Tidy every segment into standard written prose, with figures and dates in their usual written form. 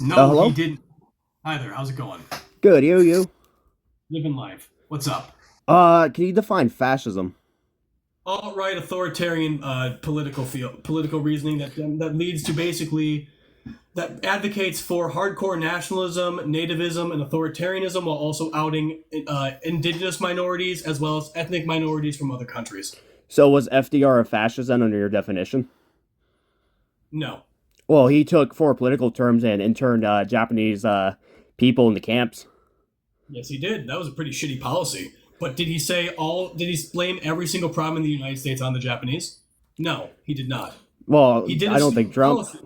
No, he Hello? didn't. Hi there. How's it going? Good, you. Living life. What's up? Can you define fascism? Alt-right authoritarian political reasoning that leads to basically that advocates for hardcore nationalism, nativism, and authoritarianism while also outing indigenous minorities as well as ethnic minorities from other countries. So was FDR a fascist then under your definition? No. Well, he took four political terms and interned Japanese people in the camps. Yes, he did. That was a pretty shitty policy. But did he say all? Did he blame every single problem in the United States on the Japanese? No, he did not. Well, He did I a don't think stupid Trump. policy.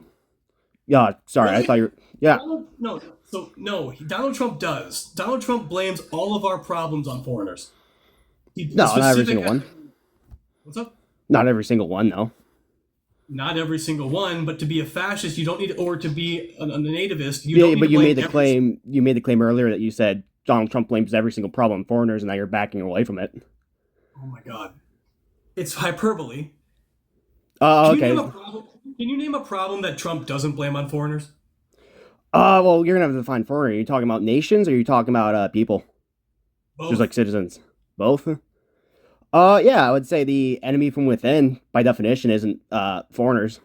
Yeah, sorry, I Really? thought you were. Yeah, No. So no, Donald Trump does. Donald Trump blames all of our problems on foreigners. no, not every Specific. single one. What's up? Not every single one, though. Not every single one, but to be a fascist, you don't need, or to be a nativist, you don't Yeah, need but to you blame made the every. claim. You made the claim earlier that you said Donald Trump blames every single problem on foreigners, and now you're backing away from it. Oh my God, it's hyperbole. Oh, Can you name okay. a problem? Can you name a problem that Trump doesn't blame on foreigners? Well, you're gonna have to define foreigner. Are you talking about nations, or are you talking about people, just like Both. citizens? Both. Yeah, I would say the enemy from within, by definition, isn't foreigners.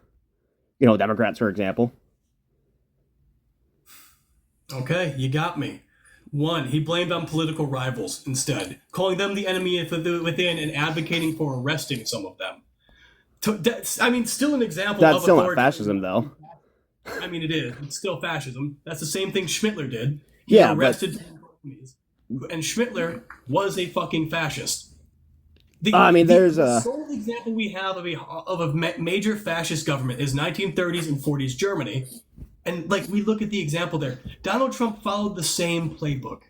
Democrats, for example. Okay, you got me. One, he blamed on political rivals instead, calling them the enemy within and advocating for arresting some of them. I mean, still an example That's of still not authoritarian. fascism, though. I mean, it is. It's still fascism. That's the same thing Schmittler did. He Yeah, but arrested enemies, and Schmittler was a fucking fascist. I mean, there's The a sole example we have of a major fascist government is 1930s and 40s Germany, and like we look at the example there, Donald Trump followed the same playbook.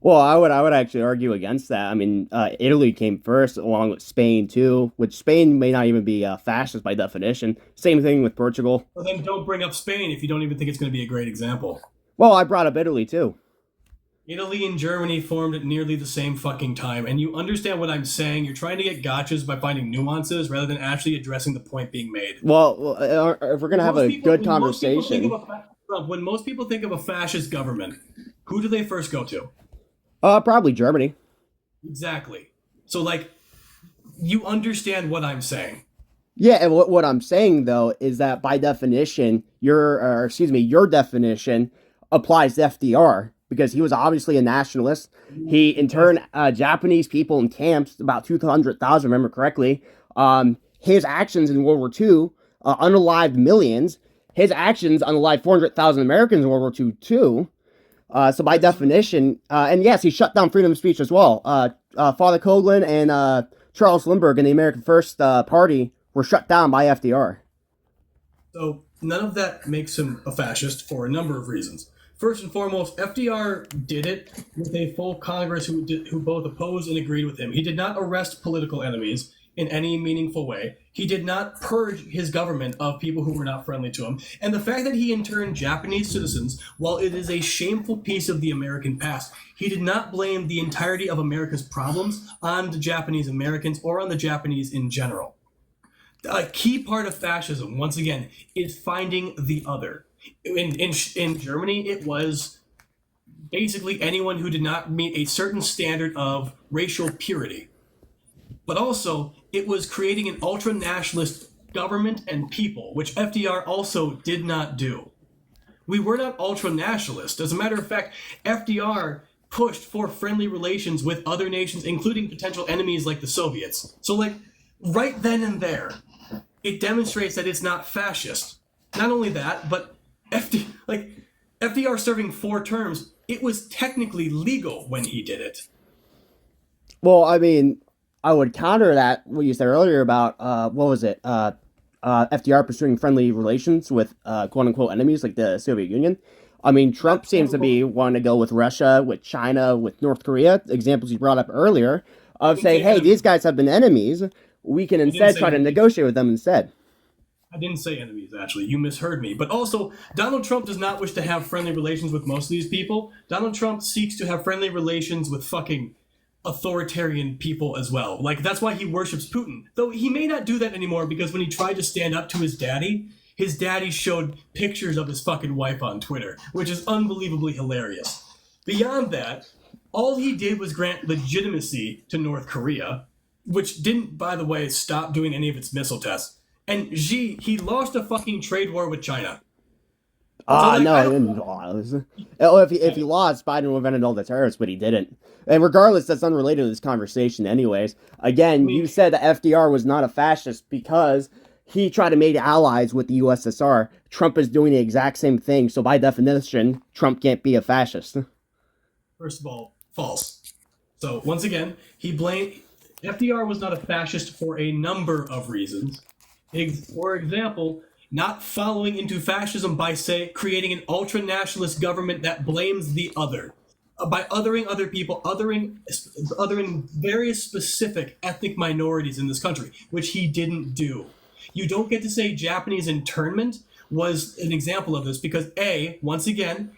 well, I would actually argue against that. I mean, Italy came first, along with Spain too. Which Spain may not even be fascist by definition. Same thing with Portugal. Well, then don't bring up Spain if you don't even think it's going to be a great example. Well, I brought up Italy too. Italy and Germany formed at nearly the same fucking time, and you understand what I'm saying. You're trying to get gotchas by finding nuances rather than actually addressing the point being made. Well, if we're gonna have a good When most people think of conversation, when most people think of a fascist government, who do they first go to? probably Germany. Exactly. So, like, you understand what I'm saying. Yeah, and what I'm saying though is that by definition, your definition applies to FDR because he was obviously a nationalist. He Yes. interned Japanese people in camps, about 200,000, remember correctly. His actions in World War II unalived millions. His actions unalived 400,000 Americans in World War II too. So by Yes. definition, and yes, he shut down freedom of speech as well. Father Coughlin and Charles Lindbergh and the American First Party were shut down by FDR. So none of that makes him a fascist for a number of reasons. First and foremost, FDR did it with a full Congress who both opposed and agreed with him. He did not arrest political enemies in any meaningful way. He did not purge his government of people who were not friendly to him. And the fact that he interned Japanese citizens, while it is a shameful piece of the American past, he did not blame the entirety of America's problems on the Japanese Americans or on the Japanese in general. A key part of fascism, once again, is finding the other. In Germany, it was basically anyone who did not meet a certain standard of racial purity. But also, it was creating an ultra nationalist government and people, which FDR also did not do. We were not ultra nationalist. As a matter of fact, FDR pushed for friendly relations with other nations, including potential enemies like the Soviets. So, like, right then and there, it demonstrates that it's not fascist. Not only that, but FDR serving 4 terms, it was technically legal when he did it. Well, I mean, I would counter that what you said earlier about what was it? FDR pursuing friendly relations with quote unquote enemies like the Soviet Union. I mean, Trump Not seems to be wanting to go with Russia, with China, with North Korea. Examples you brought up earlier I of didn't saying, say hey, these enemies. guys have been enemies. We can I didn't instead say try to enemies. negotiate with them instead. I didn't say enemies, actually. You misheard me. But also, Donald Trump does not wish to have friendly relations with most of these people. Donald Trump seeks to have friendly relations with fucking authoritarian people as well. Like, that's why he worships Putin. Though he may not do that anymore because when he tried to stand up to his daddy, his daddy showed pictures of his fucking wife on Twitter, which is unbelievably hilarious. Beyond that, all he did was grant legitimacy to North Korea, which didn't, by the way, stop doing any of its missile tests. And Xi, he lost a fucking trade war with China. No, he didn't lose. If he lost, Biden would have ended all the terrorists, but he didn't. And regardless, that's unrelated to this conversation anyways. Again, you said that FDR was not a fascist because he tried to make allies with the USSR. Trump is doing the exact same thing, so by definition, Trump can't be a fascist. First of all, false. So, once again, FDR was not a fascist for a number of reasons. For example, not following into fascism by, creating an ultra-nationalist government that blames the other. By othering other people, othering various specific ethnic minorities in this country, which he didn't do. You don't get to say Japanese internment was an example of this because, once again,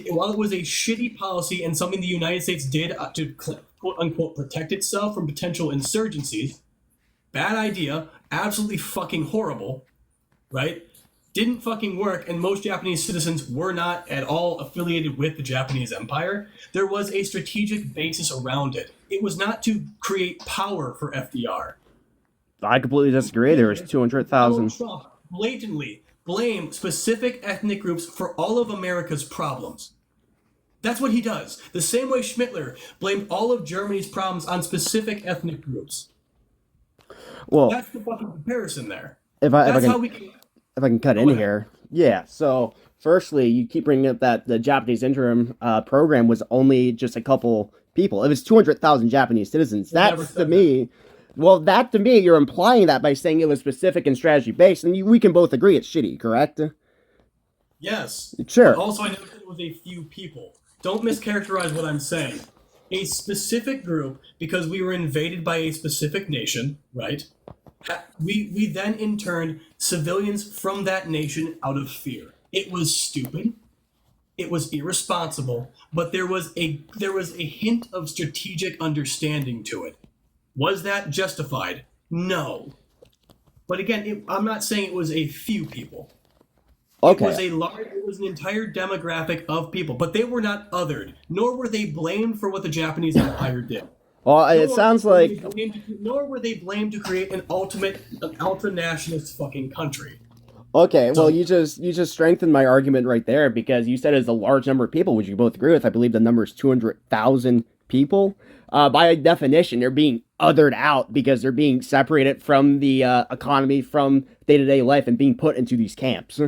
while it was a shitty policy and something the United States did to quote-unquote protect itself from potential insurgencies, bad idea, absolutely fucking horrible, right? Didn't fucking work, and most Japanese citizens were not at all affiliated with the Japanese Empire. There was a strategic basis around it. It was not to create power for FDR. I completely disagree. There was 200,000. Trump blatantly blamed specific ethnic groups for all of America's problems. That's what he does. The same way Schmittler blamed all of Germany's problems on specific ethnic groups. Well, that's the fucking comparison there. If I can cut in here. Yeah, so firstly, you keep bringing up that the Japanese interim program was only just a couple people. It was 200,000 Japanese citizens. That's to me... Well, that to me, you're implying that by saying it was specific and strategy-based, and we can both agree it's shitty, correct? Yes. Sure. But also, I know that it was a few people. Don't mischaracterize what I'm saying. A specific group, because we were invaded by a specific nation, right? We then interned civilians from that nation out of fear. It was stupid. It was irresponsible, but there was a hint of strategic understanding to it. Was that justified? No. But again, I'm not saying it was a few people. Okay. It was an entire demographic of people, but they were not othered, nor were they blamed for what the Japanese Empire did. Well, it sounds like... Nor were they blamed to create an ultra-nationalist fucking country. Okay, well, you just strengthened my argument right there, because you said it's a large number of people, which you both agree with. I believe the number is 200,000 people. By definition, they're being othered out because they're being separated from the economy, from day-to-day life, and being put into these camps.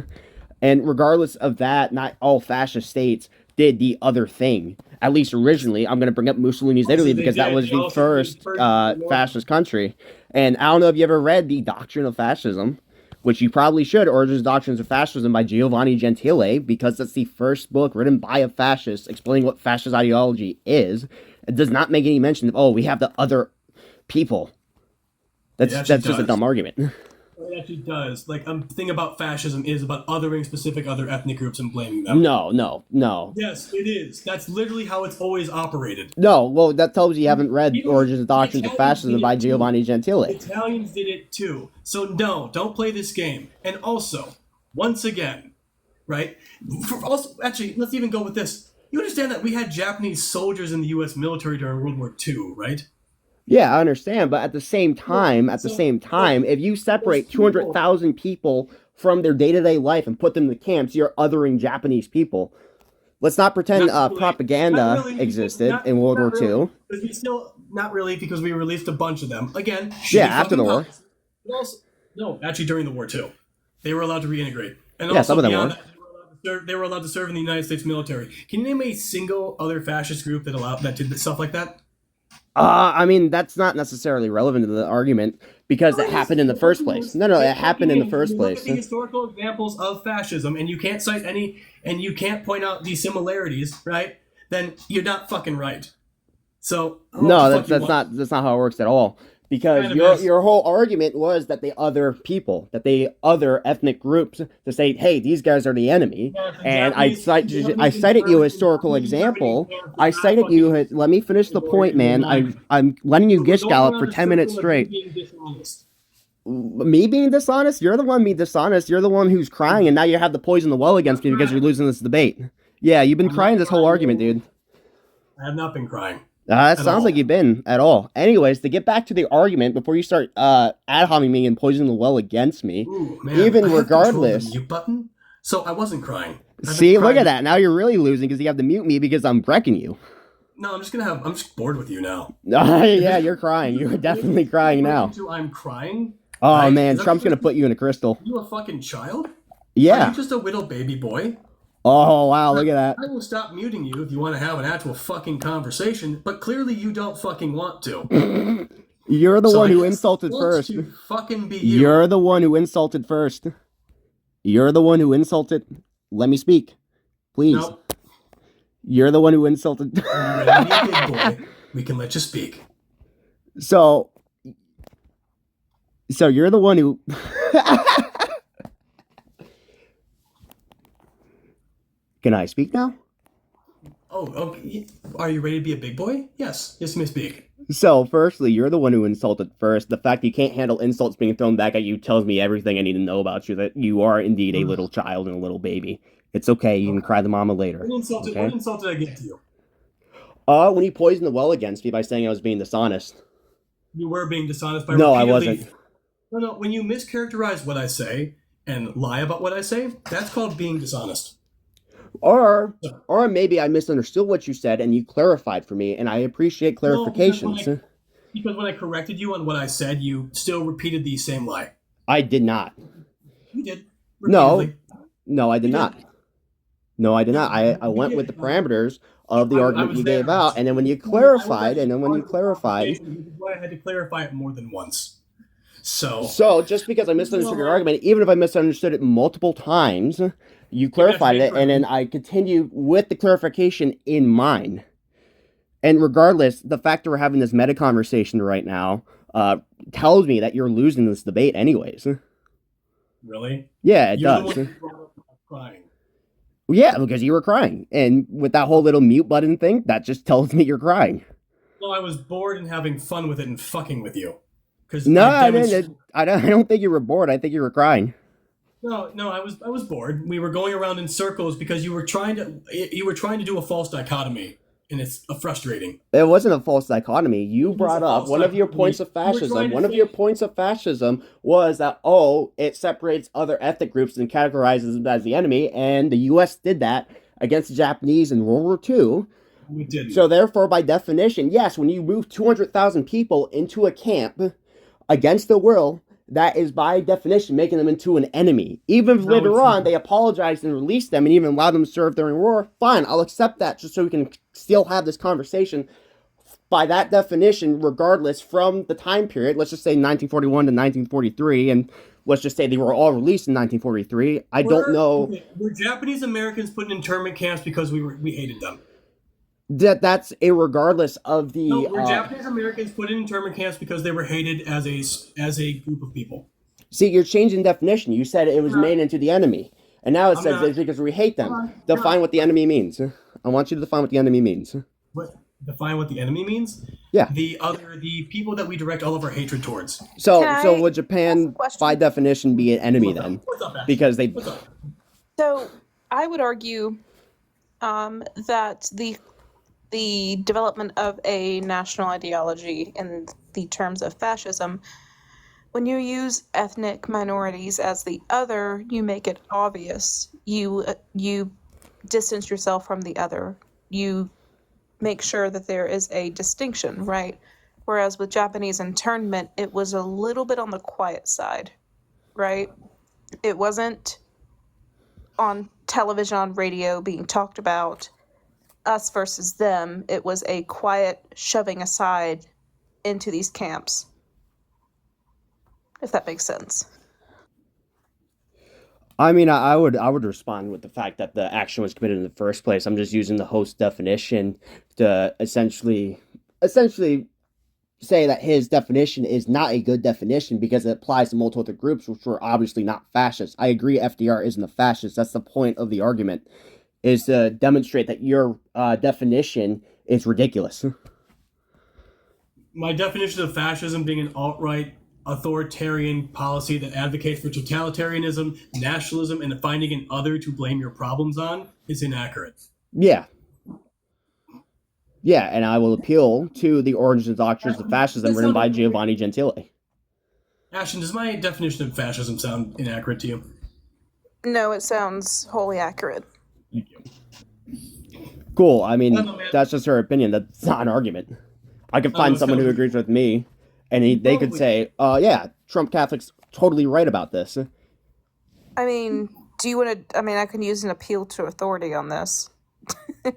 And regardless of that, not all fascist states did the other thing. At least originally, I'm going to bring up Mussolini's Italy because that was the first fascist country. And I don't know if you ever read The Doctrine of Fascism, which you probably should, Origins and Doctrines of Fascism by Giovanni Gentile, because that's the first book written by a fascist explaining what fascist ideology is. It does not make any mention of, we have the other people. That's just a dumb argument. It actually does. Like, the thing about fascism is about othering specific other ethnic groups and blaming them. No. Yes, it is. That's literally how it's always operated. No, well, that tells you haven't read Origins and Doctrines of Fascism by Giovanni Gentile. Italians did it too. So no, don't play this game. And also, once again, right? Actually, let's even go with this. You understand that we had Japanese soldiers in the U.S. military during World War II, right? Yeah, I understand, but at the same time, if you separate 200,000 people from their day-to-day life and put them in the camps, you're othering Japanese people. Let's not pretend propaganda existed in World War II. Not really, because we released a bunch of them. Again, after the war. No, actually during the war too. They were allowed to reintegrate. And also some of them were. They were allowed to serve in the United States military. Can you name a single other fascist group that did stuff like that? I mean, that's not necessarily relevant to the argument because it happened in the first place. No, it happened in the first place. Look at the historical examples of fascism, and you can't cite any, and you can't point out the similarities, right? Then you're not fucking right. So no, that's not how it works at all. Because your whole argument was that they other people, that they other ethnic groups to say, hey, these guys are the enemy. And I cited you a historical example. I cited you. Let me finish the point, man. I'm letting you gish gallop for 10 minutes straight. Me being dishonest? You're the one being dishonest. You're the one who's crying, and now you have to poison the well against me because you're losing this debate. Yeah, you've been I'm not crying this whole crying, argument, no. dude. I have not been crying That at sounds like all. you've been at all. Anyways, to get back to the argument before you start ad homing me and poisoning the well against me, Ooh, man, even I have control of the regardless. mute button, so I wasn't crying. I've been See, look at crying. that. Now you're really losing because you have to mute me because I'm wrecking you. No, I'm just bored with you now. Yeah, you're crying. You're definitely crying Break now. into I'm crying, Oh right? man, Is that Trump's gonna put you in a crystal. you a fucking child? Are you Yeah. just a little baby boy? Oh wow, look at that. I will stop muting you if you want to have an actual fucking conversation, but clearly you don't fucking want to. You're the So one I who guess insulted it wants first. to fucking be you. You're the one who insulted first. You're the one who insulted. Let me speak, please. Nope. You're the one who insulted. When you're ready to be a big boy, we can let you speak. So you're the one who. Can I speak now? Oh, okay. Are you ready to be a big boy? Yes. Yes, you may speak. So, firstly, you're the one who insulted first. The fact you can't handle insults being thrown back at you tells me everything I need to know about you, that you are indeed a little child and a little baby. It's okay, you can cry the mama later. What insult Okay? did I get to you? When you poisoned the well against me by saying I was being dishonest. You were being dishonest by No, I repeatedly... wasn't. No. When you mischaracterize what I say and lie about what I say, that's called being dishonest. Or maybe I misunderstood what you said and you clarified for me, and I appreciate clarifications. No, because when I corrected you on what I said, you still repeated the same lie. I did not. You did. No, Repeatedly. no, I did not. No, I did not. I went with the parameters of the I argument was you there. gave out, and then when you I was clarified, actually and then when you part of the clarified, conversation, which is why I had to clarify it more than once. So so just because I misunderstood your argument, even if I misunderstood it multiple times, you clarified it, and then I continued with the clarification in mind. And regardless, the fact that we're having this meta conversation right now tells me that you're losing this debate anyways. Really? Yeah, it You're does. the one who brought up crying. Yeah, because you were crying. And with that whole little mute button thing, that just tells me you're crying. No, I was bored and having fun with it and fucking with you. No, I didn't. I don't think you were bored. I think you were crying. No, I was bored. We were going around in circles because you were trying to do a false dichotomy, and it's frustrating. It wasn't a false dichotomy. You brought up one of your dichotomy. points of You were trying fascism. to One of say- your points of fascism was that, it separates other ethnic groups and categorizes them as the enemy, and the U.S. did that against the Japanese in World War II. We didn't. So therefore, by definition, yes, when you move 200,000 people into a camp against their will, that is by definition making them into an enemy. Even if No, later it's on not. they apologized and released them and even allowed them to serve during war, fine, I'll accept that just so we can still have this conversation. By that definition, regardless from the time period, let's just say 1941 to 1943, and let's just say they were all released in 1943. I don't know. Okay, were Japanese Americans put in internment camps because we hated them? That's irregardless of the. No, were Japanese Americans put in internment camps because they were hated as a group of people? See, you're changing definition. You said it was made into the enemy, and now it says not. it's because we hate them. I'm Define what the enemy means. I want you to define what the enemy means. What define what the enemy means? Yeah. The people that we direct all of our hatred towards. So Can I would Japan, ask a question? by definition, be an enemy then? What's up, Ashley? Because they. What's up? So I would argue that the development of a national ideology in the terms of fascism, when you use ethnic minorities as the other, you make it obvious. You distance yourself from the other. You make sure that there is a distinction, right? Whereas with Japanese internment, it was a little bit on the quiet side, right? It wasn't on television, on radio being talked about, us versus them. It was a quiet shoving aside into these camps, if that makes sense. I mean, I would respond with the fact that the action was committed in the first place. I'm just using the host definition to essentially say that his definition is not a good definition because it applies to multiple other groups, which were obviously not fascist. I agree FDR isn't a fascist. That's the point of the argument, is to demonstrate that your definition is ridiculous. My definition of fascism being an alt-right authoritarian policy that advocates for totalitarianism, nationalism, and finding an other to blame your problems on is inaccurate. Yeah. Yeah, and I will appeal to the Origins and Doctrines of Fascism written by Giovanni Gentile. Ashton, does my definition of fascism sound inaccurate to you? No, it sounds wholly accurate. Thank you. Cool. I mean, that's just her opinion. That's not an argument. I could find someone who agrees with me, and they could say, yeah, Trump Catholics totally right about this. I mean, do you want to? I mean, I can use an appeal to authority on this.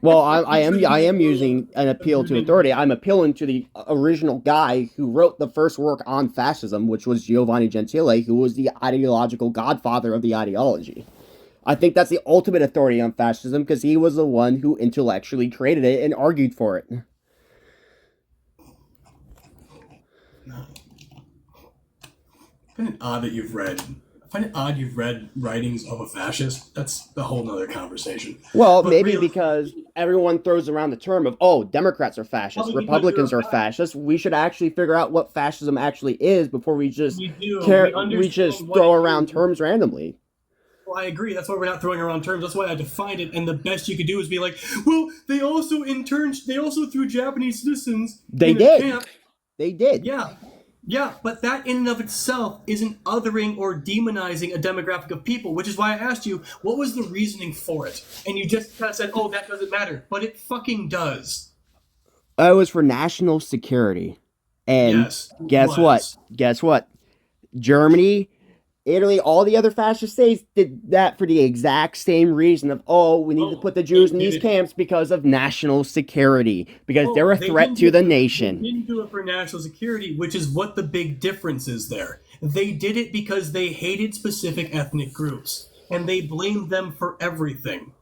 Well, I am using an appeal to authority. I'm appealing to the original guy who wrote the first work on fascism, which was Giovanni Gentile, who was the ideological godfather of the ideology. I think that's the ultimate authority on fascism because he was the one who intellectually created it and argued for it. I find it odd that you've read. I find it odd you've read writings of a fascist. That's a whole nother conversation. Well, but maybe because everyone throws around the term of, oh, Democrats are fascists, Republicans are fascists. We should actually figure out what fascism actually is before we just throw around terms randomly. Well, I agree. That's why we're not throwing around terms. That's why I defined it. And the best you could do is be like, well, they also threw Japanese citizens. They did. They did. Yeah, but that in and of itself isn't othering or demonizing a demographic of people, which is why I asked you, what was the reasoning for it? And you just kind of said, oh, that doesn't matter. But it fucking does. It was for national security. And yes, guess what? Germany, Italy, all the other fascist states did that for the exact same reason of, we need to put the Jews in these camps because of national security, because they're a threat to the nation. They didn't do it for national security, which is what the big difference is there. They did it because they hated specific ethnic groups, and they blamed them for everything.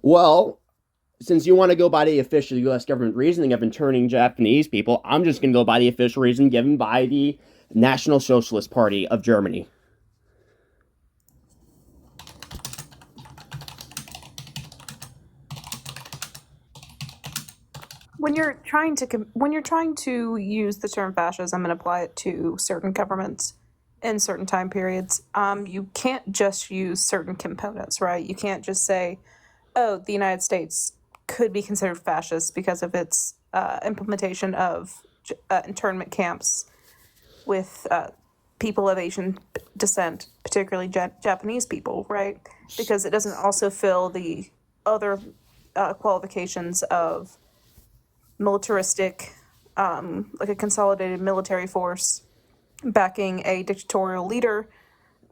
Well, since you want to go by the official U.S. government reasoning of interning Japanese people, I'm just going to go by the official reason given by the National Socialist Party of Germany. When you're trying to use the term fascism and apply it to certain governments in certain time periods, you can't just use certain components, right? You can't just say, oh, the United States could be considered fascist because of its implementation of internment camps with people of Asian descent, particularly Japanese people, right? Because it doesn't also fill the other qualifications of militaristic, like a consolidated military force backing a dictatorial leader.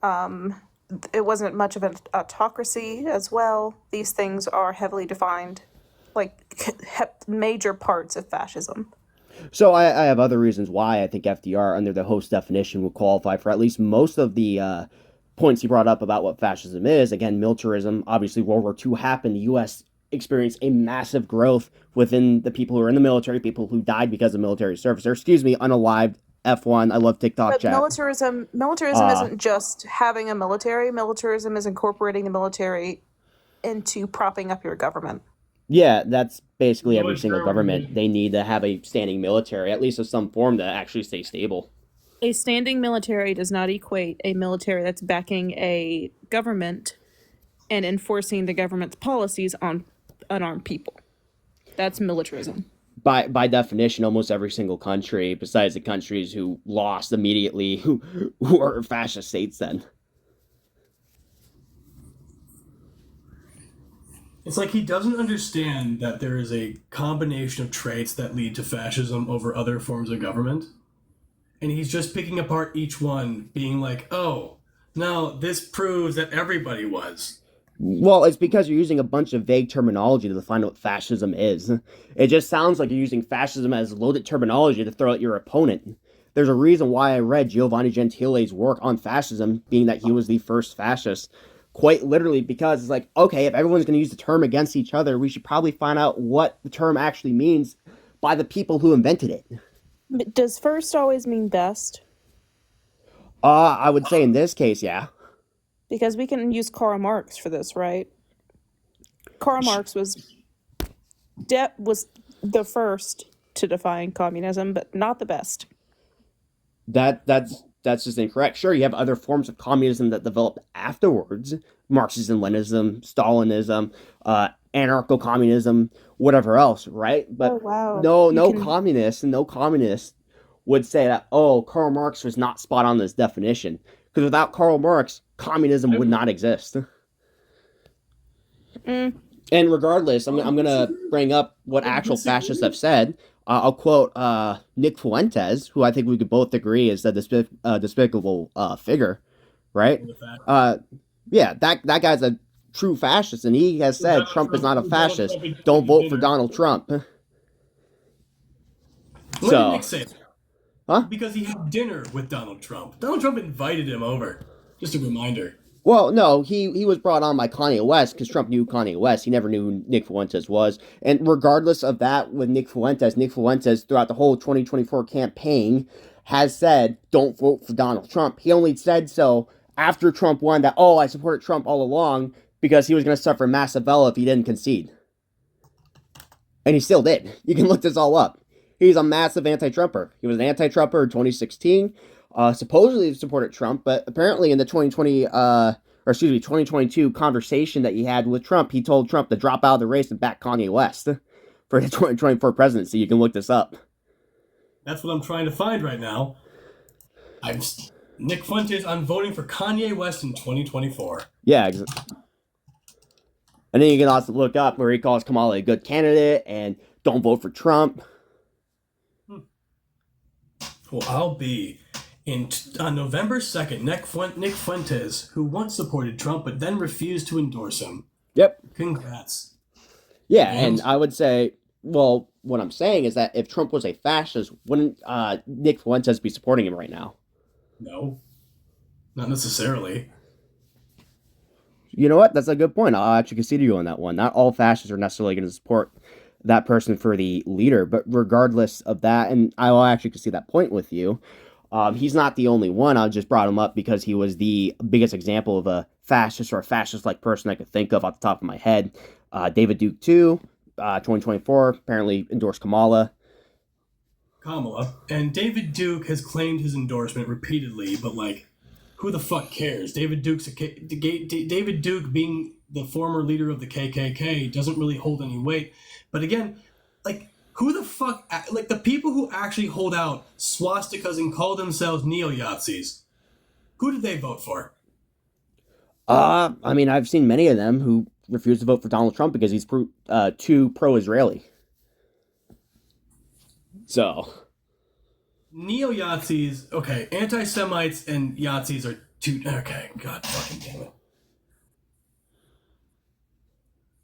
It wasn't much of an autocracy as well. These things are heavily defined, like major parts of fascism. So I have other reasons why I think FDR, under the host definition, would qualify for at least most of the points he brought up about what fascism is. Again, militarism. Obviously, World War II happened. The U.S. experienced a massive growth within the people who are in the military, people who died because of military service. Or, excuse me, unalived. F1. I love TikTok chat. Militarism isn't just having a military. Militarism is incorporating the military into propping up your government. Yeah, that's basically every single government. They need to have a standing military, at least of some form, to actually stay stable. A standing military does not equate a military that's backing a government and enforcing the government's policies on unarmed people. That's militarism. By definition, almost every single country, besides the countries who lost immediately, who are fascist states then. It's like he doesn't understand that there is a combination of traits that lead to fascism over other forms of government. And he's just picking apart each one, being like, oh, no, this proves that everybody was. Well, it's because you're using a bunch of vague terminology to define what fascism is. It just sounds like you're using fascism as loaded terminology to throw at your opponent. There's a reason why I read Giovanni Gentile's work on fascism, being that he was the first fascist, quite literally because it's like, okay, if everyone's going to use the term against each other, we should probably find out what the term actually means by the people who invented it. But does first always mean best? I would say in this case, yeah. Because we can use Karl Marx for this, right? Karl Marx was the first to define communism, but not the best. That's just incorrect. Sure, you have other forms of communism that developed afterwards, Marxism, Leninism, Stalinism, anarcho-communism, whatever else, right? Oh But wow. You no can communist, no communist would say that, oh, Karl Marx was not spot on this definition. Because without Karl Marx, communism I would would, not exist. mm, And regardless, I I'm would going to disagree. bring up I what would actual fascists have disagree said. I'll quote Nick Fuentes, who I think we could both agree is a despicable figure, right? with the fact Uh, yeah, that guy's a true fascist, and he has who said Trump is not a Who Donald fascist. Trump invited Don't to vote for dinner. Donald Trump. When did So, Nick say that? huh? Because he had dinner with Donald Trump. Donald Trump invited him over. Just a reminder. Well, no, he was brought on by Kanye West because Trump knew Kanye West. He never knew who Nick Fuentes was. And regardless of that, with Nick Fuentes throughout the whole 2024 campaign has said, don't vote for Donald Trump. He only said so after Trump won that, oh, I supported Trump all along because he was going to suffer massive L if he didn't concede. And he still did. You can look this all up. He's a massive anti-Trumper. He was an anti-Trumper in 2016. Supposedly supported Trump, but apparently in the 2022 conversation that he had with Trump, he told Trump to drop out of the race and back Kanye West for the 2024 presidency. You can look this up. That's what I'm trying to find right now. I'm Nick Fuentes on voting for Kanye West in 2024. Yeah, and then you can also look up where he calls Kamala a good candidate and don't vote for Trump. Well, I'll be on November 2nd. Nick Fuentes, who once supported Trump but then refused to endorse him. Yep. Congrats. Yeah, and I would say, well, what I'm saying is that if Trump was a fascist, wouldn't Nick Fuentes be supporting him right now? No, not necessarily. You know what? That's a good point. I'll actually concede to you on that one. Not all fascists are necessarily going to support that person for the leader, but regardless of that, and I will actually concede that point with you. He's not the only one. I just brought him up because he was the biggest example of a fascist or a fascist-like person I could think of off the top of my head. David Duke, too, 2024, apparently endorsed Kamala. And David Duke has claimed his endorsement repeatedly, but like, who the fuck cares? David Duke being the former leader of the KKK doesn't really hold any weight. But again, like, who the fuck, like, the people who actually hold out swastikas and call themselves neo-Yazis, who did they vote for? I mean, I've seen many of them who refuse to vote for Donald Trump because he's too pro-Israeli. So, Neo-Yazis, okay, anti-Semites and Yazis are two, okay, god fucking damn it.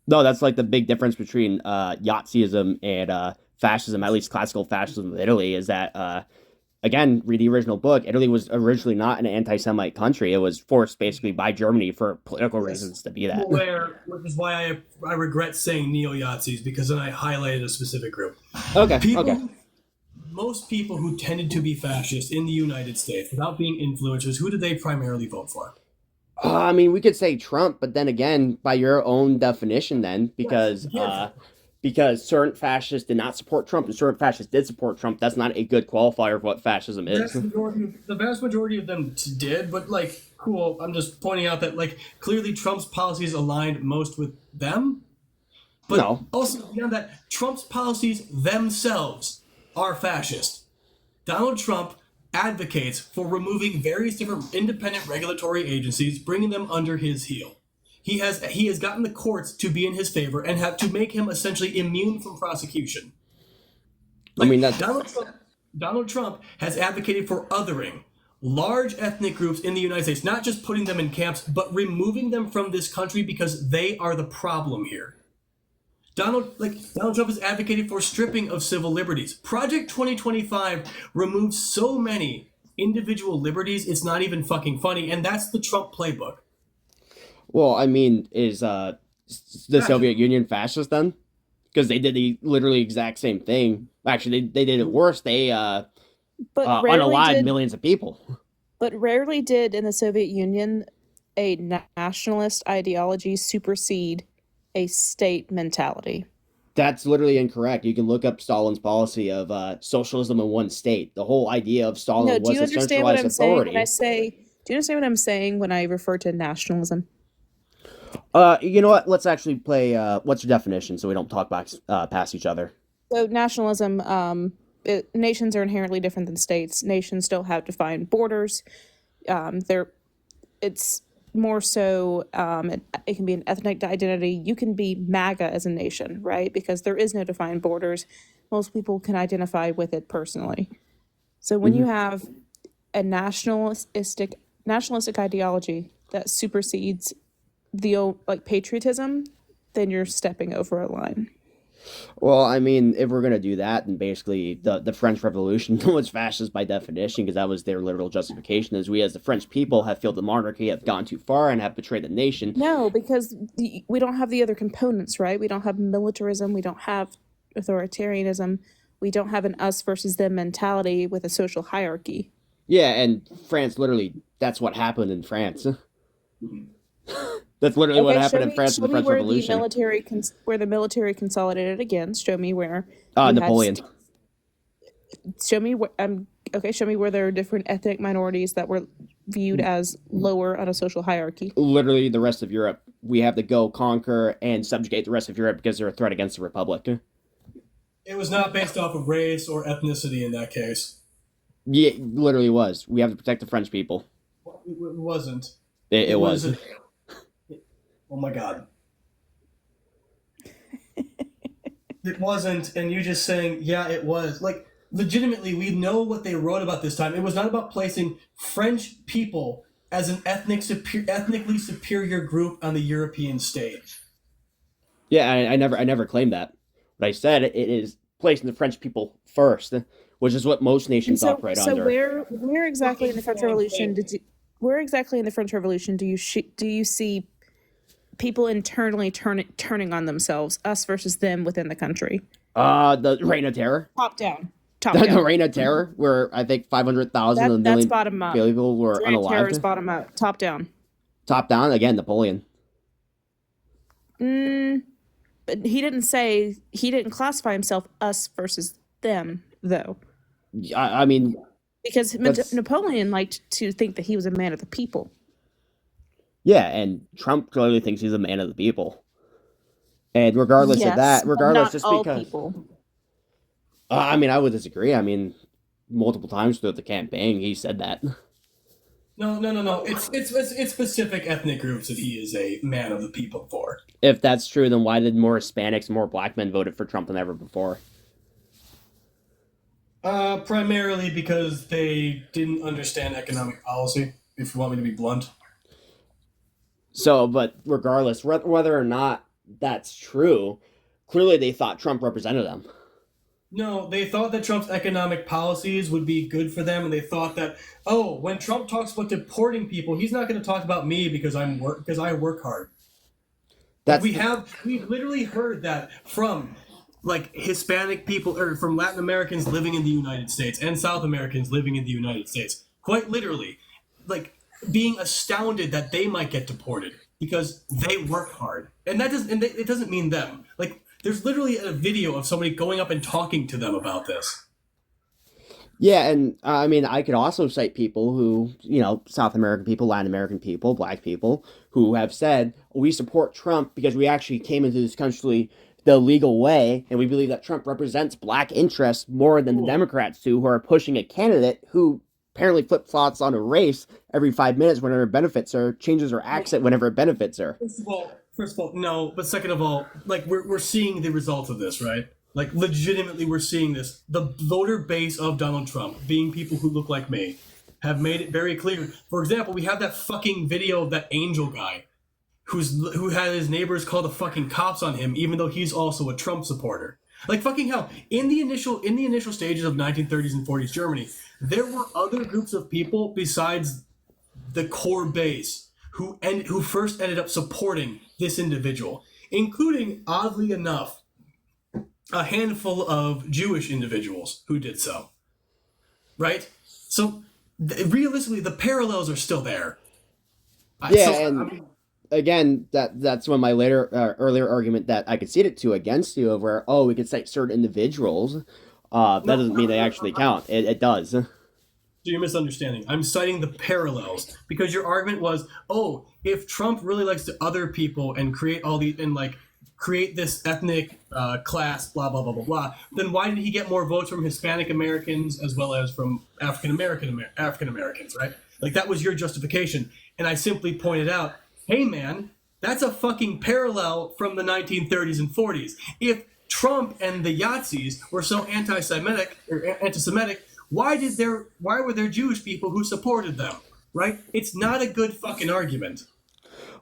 no, that's like the big difference between Nazism and fascism, at least classical fascism of Italy, is that, again, read the original book, Italy was originally not an anti-Semite country. It was forced basically by Germany for political reasons to be that. Which is why I regret saying neo-Yazis, because then I highlighted a specific group. Okay. Most people who tended to be fascist in the United States, without being influencers, who did they primarily vote for? I mean, we could say Trump, but then again, by your own definition, then because certain fascists did not support Trump and certain fascists did support Trump, that's not a good qualifier of what fascism is. The vast majority of them did, but like, cool. I'm just pointing out that like clearly Trump's policies aligned most with them, but No. also beyond that, Trump's policies themselves are fascist. Donald Trump advocates for removing various different independent regulatory agencies, bringing them under his heel. He has gotten the courts to be in his favor and have to make him essentially immune from prosecution. Like, I mean, that's Donald Trump has advocated for othering large ethnic groups in the United States, not just putting them in camps, but removing them from this country because they are the problem here. Donald Trump has advocated for stripping of civil liberties. Project 2025 removes so many individual liberties, it's not even fucking funny, and that's the Trump playbook. well, I mean, is the Soviet Union fascist then? Because they did the literally exact same thing. Actually, they did it worse. They but rarely unalived did millions of people. but rarely did in the Soviet Union a nationalist ideology supersede a state mentality. That's literally incorrect. You can look up Stalin's policy of socialism in one state. The whole idea of No, Stalin do was you a understand what centralized I'm saying when I authority. say? Do you understand what I'm saying when I refer to nationalism? You know what? Let's actually play. What's your definition so we don't talk past each other? So nationalism, nations are inherently different than states. Nations don't have defined borders. They're it's more so it can be an ethnic identity. You can be MAGA as a nation, right? Because there is no defined borders. Most people can identify with it personally. So when you have a nationalistic ideology that supersedes the old like patriotism, then you're stepping over a line. Well, I mean, if we're gonna do that, then basically the French Revolution was fascist by definition because that was their literal justification. As we, as the French people, have felt the monarchy have gone too far and have betrayed the nation. No, because we don't have the other components, right? We don't have militarism. We don't have authoritarianism. We don't have an us versus them mentality with a social hierarchy. Yeah, and France literally, that's what happened in France. That's literally what Okay, happened in France in show the me French where the Revolution. where the military consolidated again. Show me where you had Napoleon. show me where okay. Show me where there are different ethnic minorities that were viewed as lower on a social hierarchy. Literally, the rest of Europe. We have to go conquer and subjugate the rest of Europe because they're a threat against the Republic. It was not based off of race or ethnicity in that case. Yeah, it literally was. We have to protect the French people. It wasn't. It was. Oh my god. It wasn't, and you just saying, yeah, it was. Like, legitimately, we know what they wrote about this time. It was not about placing French people as an ethnically superior group on the European stage. Yeah, I never claimed that. But I said it is placing the French people first, which is what most nations operate So under. where exactly in the French Revolution do you see people internally turning on themselves, us versus them within the country? The Reign of Terror. Top down. The Reign of Terror, where I think 500,000 of a That's million bottom up. people were Reign of Terror is unalived. bottom up. Top down. Top down, again, Napoleon. But he didn't classify himself us versus them though, I mean, because Napoleon liked to think that he was a man of the people. yeah, and Trump clearly thinks he's a man of the people. And regardless of that, not just all because people. I mean, I would disagree. I mean, multiple times throughout the campaign, he said that. No. It's specific ethnic groups that he is a man of the people for. If that's true, then why did more Hispanics, more black men voted for Trump than ever before? Primarily because they didn't understand economic policy, if you want me to be blunt. So, but regardless, whether or not that's true, clearly they thought Trump represented them. No, they thought that Trump's economic policies would be good for them, and they thought that, oh, when Trump talks about deporting people, he's not going to talk about me because I work hard. We've literally heard that from like Hispanic people or from Latin Americans living in the United States and South Americans living in the United States. Quite literally, like being astounded that they might get deported because they work hard, and it doesn't mean them. Like, there's literally a video of somebody going up and talking to them about this. Yeah, and I mean, I could also cite people who, South American people, Latin American people, black people, who have said, we support Trump because we actually came into this country the legal way, and we believe that Trump represents black interests more than the Democrats do, who are pushing a candidate who apparently flip-flops on a race every 5 minutes whenever it benefits her, changes her accent whenever it benefits her. First of all, no. But second of all, like we're seeing the result of this, right? Like legitimately, we're seeing this. The voter base of Donald Trump, being people who look like me, have made it very clear. For example, we have that fucking video of that angel guy, who had his neighbors call the fucking cops on him, even though he's also a Trump supporter. Like fucking hell. In the initial stages of 1930s and 40s Germany, there were other groups of people besides the core base who first ended up supporting this individual, including, oddly enough, a handful of Jewish individuals who did so. Right? So, realistically, the parallels are still there. again, that's when my earlier argument that I conceded to against you of where, we could cite certain individuals. That No, doesn't mean they actually count. It does. So you're misunderstanding. I'm citing the parallels because your argument was, oh, if Trump really likes to other people and create all these and like create this ethnic class, blah blah blah blah blah, then why did he get more votes from Hispanic Americans as well as from African Americans, right? Like that was your justification, and I simply pointed out, hey man, that's a fucking parallel from the 1930s and 40s. If Trump and the Yazis were so anti-Semitic, why were there Jewish people who supported them? Right? It's not a good fucking argument.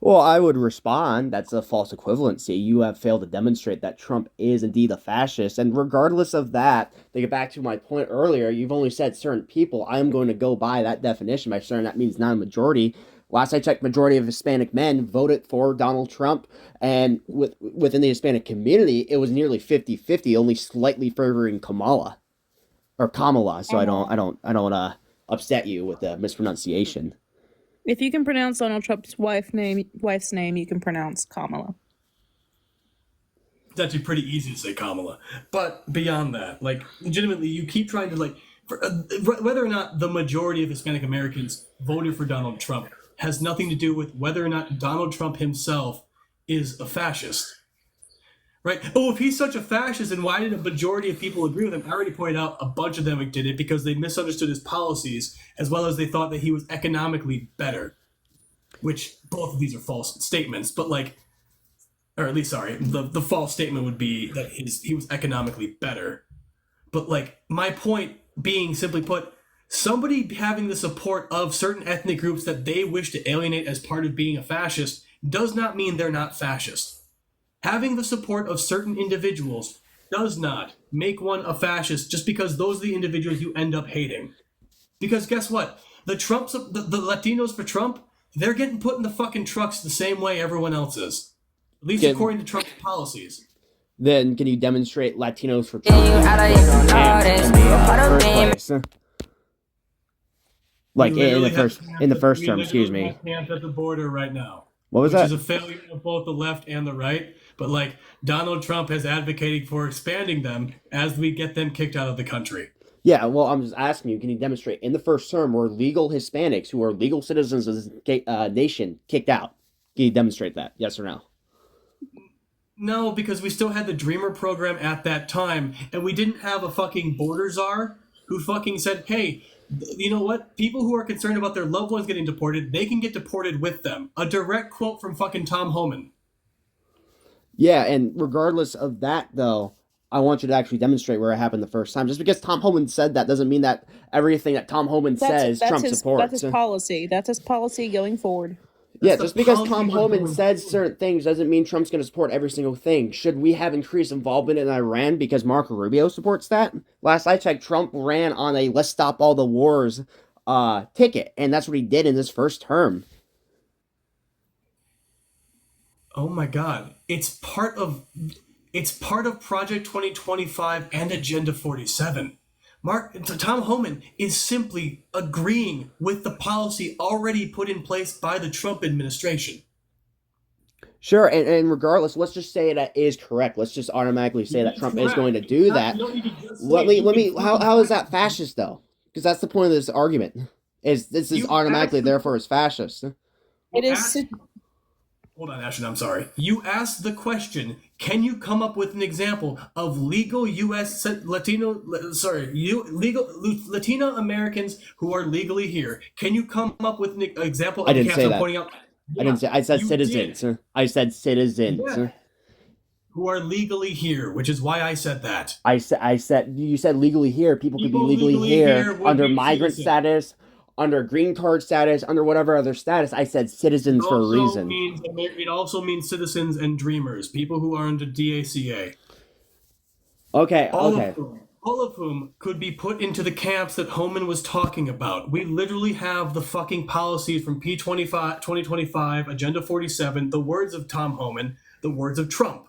Well, I would respond that's a false equivalency. You have failed to demonstrate that Trump is indeed a fascist. And regardless of that, to get back to my point earlier, you've only said certain people. I am going to go by that definition. By certain, that means not a majority. Last I checked, majority of Hispanic men voted for Donald Trump. And within the Hispanic community, it was nearly 50-50, only slightly favoring Kamala. Or Kamala, so I don't upset you with the mispronunciation. If you can pronounce Donald Trump's wife's name, you can pronounce Kamala. It's actually pretty easy to say Kamala. But beyond that, like, legitimately, you keep trying to, like, whether or not the majority of Hispanic Americans voted for Donald Trump has nothing to do with whether or not Donald Trump himself is a fascist. Right? Oh, if he's such a fascist, then why did a majority of people agree with him? I already pointed out a bunch of them did it because they misunderstood his policies, as well as they thought that he was economically better. Which, both of these are false statements, but like, or at least, sorry, the false statement would be that he was economically better. But like, my point being, simply put, somebody having the support of certain ethnic groups that they wish to alienate as part of being a fascist does not mean they're not fascist. Having the support of certain individuals does not make one a fascist just because those are the individuals you end up hating. Because guess what? The Latinos for Trump, they're getting put in the fucking trucks the same way everyone else is. At least according to Trump's policies. Then can you demonstrate Latinos for Trump in the first place? Like in the first term, excuse me. Camp at the border right now. What was that? Which is a failure of both the left and the right. But like, Donald Trump is advocating for expanding them as we get them kicked out of the country. Yeah, well, I'm just asking you, can you demonstrate in the first term were legal Hispanics who are legal citizens of this nation kicked out? Can you demonstrate that? Yes or no? No, because we still had the Dreamer program at that time, and we didn't have a fucking border czar who fucking said, hey, you know what? People who are concerned about their loved ones getting deported, they can get deported with them. A direct quote from fucking Tom Homan. Yeah, and regardless of that, though, I want you to actually demonstrate where it happened the first time. Just because Tom Homan said that doesn't mean that everything that Tom Homan says Trump supports. That's his policy. That's his policy going forward. Yeah, just because Tom Homan said certain things doesn't mean Trump's going to support every single thing. Should we have increased involvement in Iran because Marco Rubio supports that? Last I checked, Trump ran on a let's stop all the wars ticket, and that's what he did in his first term. Oh my God. It's part of Project 2025 and Agenda 47. Tom Homan is simply agreeing with the policy already put in place by the Trump administration. Sure, and regardless, let's just say that is correct. Let's just automatically say that Trump is going to do that. How is that fascist though? Because that's the point of this argument. This is automatically therefore is fascist. It is. Hold on, Ashton, I'm sorry. You asked the question, can you come up with an example of legal Latino Americans who are legally here? Can you come up with an example of I didn't say that. pointing out? I didn't say. I said citizens. Did. I said citizens. Yeah. Who are legally here, which is why I said that. I said you said legally here. People could be legally here under migrant status, under green card status, under whatever other status. I said citizens for a reason. It also means citizens and dreamers, people who are under DACA. Okay, All of whom could be put into the camps that Homan was talking about. We literally have the fucking policies from P25, 2025, Agenda 47, the words of Tom Homan, the words of Trump.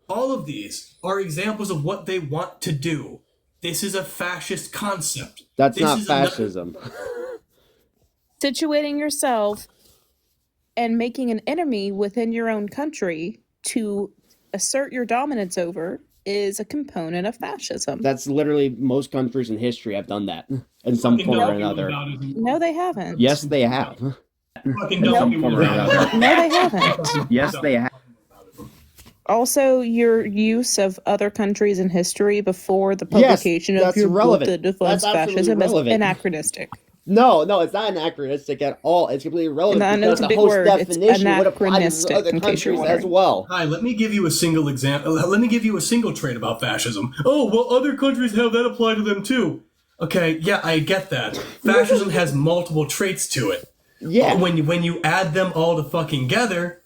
All of these are examples of what they want to do. This is a fascist concept. That's not fascism. Situating yourself and making an enemy within your own country to assert your dominance over is a component of fascism. That's literally most countries in history have done that in some form or another. No, they haven't. Yes, they have. Fucking In some don't form or another. No, they haven't. Yes, they have. Also, your use of other countries in history before the publication of that's your relevant. book that defines That's absolutely fascism relevant. is anachronistic. No, it's not anachronistic at all. It's completely irrelevant I know because it's a the big host word. It's definition would apply to anachronistic, other in case you're countries as wondering. well. Hi, let me give you a single example. Let me give you a single trait about fascism. Oh, well, other countries have that apply to them too. Okay, yeah, I get that. Fascism has multiple traits to it. Yeah. But when you add them all to fucking together,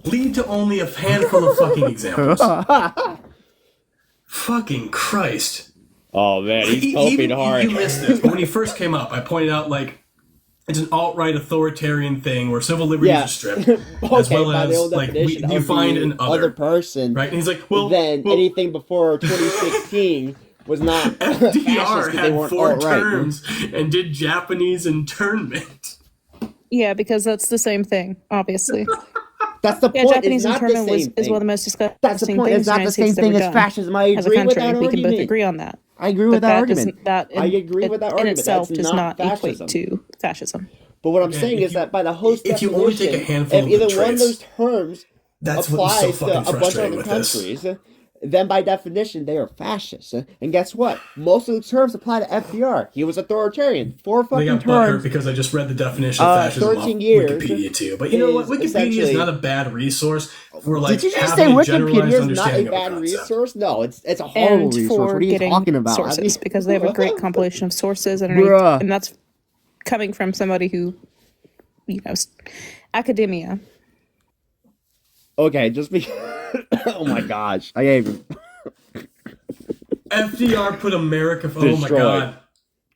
lead to only a handful of fucking examples. Fucking Christ. Oh man, he's Even you missed this. When he first came up, I pointed out, like, it's an alt-right authoritarian thing where civil liberties are stripped, as well by the as, old like, definition you of find the an other person, right? And he's like, well, then anything before 2016 was not fascist FDR because they had weren't 4 alt-right. terms and did Japanese internment. Yeah, because that's the same thing, obviously. That's the Yeah, point. Japanese It's not the internment same is thing. one of the most disgusting That's the point. things It's not the the same United States thing has as ever done. fascism. I As a agree with country, that we can both argument. agree on that. I agree with But that that argument. doesn't, I agree with that in argument. itself That's does not not fascism. equate to fascism. But what I'm Okay, saying if is you- that by the host if you definition, only take a handful if of either the one of traits, those terms that's what's so applies to fucking a bunch of frustrating other with this. countries, then by definition they are fascists. And guess what? Most of the terms apply to FDR. He was authoritarian. 4 They fucking got butthurt terms. because I just read the definition of fascism 13 off years Wikipedia too. But you know what? is Wikipedia is essentially- not a bad resource for, like, Did you just having say a generalized Wikipedia is not a understanding of a bad concept. resource? No, it's a horrible And resource. for What are you getting talking about? sources, because they have a great compilation of sources, Bruh. and that's coming from somebody who, academia. Okay, just be. Oh my gosh, I gave FDR put America. Oh my Destroyed. god.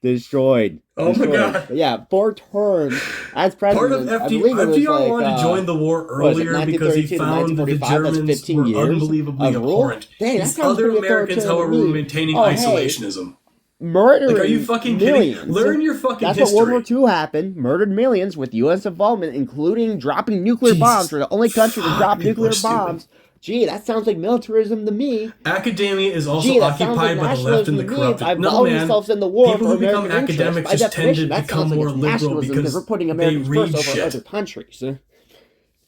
destroyed. Oh my Destroyed. God. Yeah, 4 terms as president. Part of I believe it was FDR like, wanted to join the war what is it, earlier because he 1932 to found that the 1945, that's Germans 15 were years unbelievably of rule? abhorrent. Dang, that These sounds other pretty Americans, authoritarian however, to were me. maintaining Oh, hey. isolationism. Murdering Like, are you fucking millions. kidding? Learn your fucking That's history. what World War II happened. Murdered millions with U.S. involvement, including dropping nuclear Jesus. bombs. We're the only country to Fuck, drop people nuclear are stupid. bombs. Gee, that sounds like militarism to me. Academia is also Gee, that sounds occupied like by the left nationalism and the to me. corrupt. I No, involve man. themselves in the war People for who become American interests. academics By just tend definition, to that become sounds like more it's liberal nationalism because we're putting they Americans read first over shit. other countries.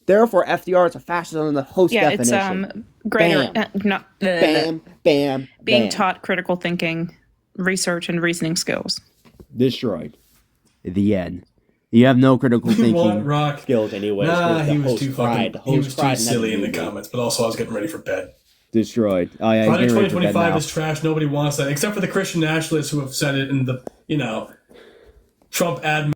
Therefore, FDR is a fascist in the host Yeah, definition. it's greater, Bam. not Bam, bam, being bam. taught critical thinking, research, and reasoning skills. Destroyed. The end. You have no critical You want thinking rock? skills anyways. Nah, the he was host too cried. The fucking. He host was too cried and had to silly in the leave me. comments. But also, I was getting ready for bed. Destroyed. Oh yeah, Project you're ready for bed 2025 now. is trash. Nobody wants that, except for the Christian nationalists who have said it in the, Trump admin.